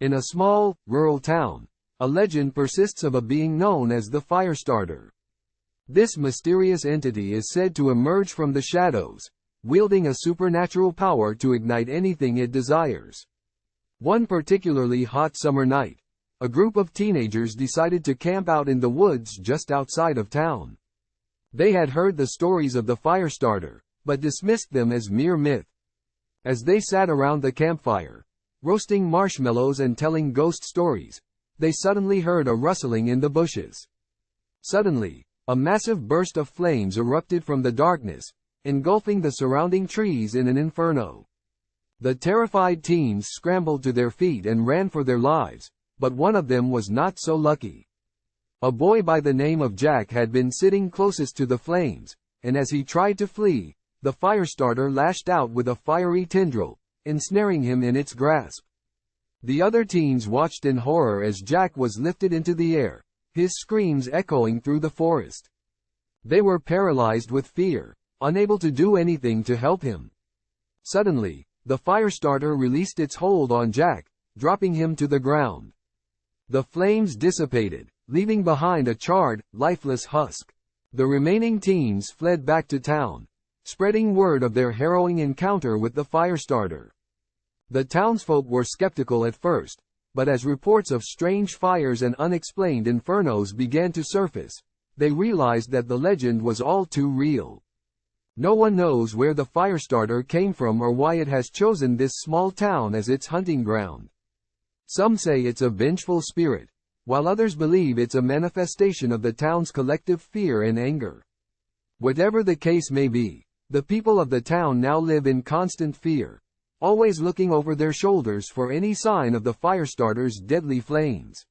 In a small, rural town, a legend persists of a being known as the Firestarter. This mysterious entity is said to emerge from the shadows, wielding a supernatural power to ignite anything it desires. One particularly hot summer night, a group of teenagers decided to camp out in the woods just outside of town. They had heard the stories of the Firestarter, but dismissed them as mere myth. As they sat around the campfire, roasting marshmallows and telling ghost stories, they suddenly heard a rustling in the bushes. Suddenly, a massive burst of flames erupted from the darkness, engulfing the surrounding trees in an inferno. The terrified teens scrambled to their feet and ran for their lives, but one of them was not so lucky. A boy by the name of Jack had been sitting closest to the flames, and as he tried to flee, the Firestarter lashed out with a fiery tendril, ensnaring him in its grasp. The other teens watched in horror as Jack was lifted into the air, his screams echoing through the forest. They were paralyzed with fear, unable to do anything to help him. Suddenly, the Firestarter released its hold on Jack, dropping him to the ground. The flames dissipated, leaving behind a charred, lifeless husk. The remaining teens fled back to town, spreading word of their harrowing encounter with the Firestarter. The townsfolk were skeptical at first, but as reports of strange fires and unexplained infernos began to surface, they realized that the legend was all too real. No one knows where the Firestarter came from or why it has chosen this small town as its hunting ground. Some say it's a vengeful spirit, while others believe it's a manifestation of the town's collective fear and anger. Whatever the case may be, the people of the town now live in constant fear, always looking over their shoulders for any sign of the Firestarter's deadly flames.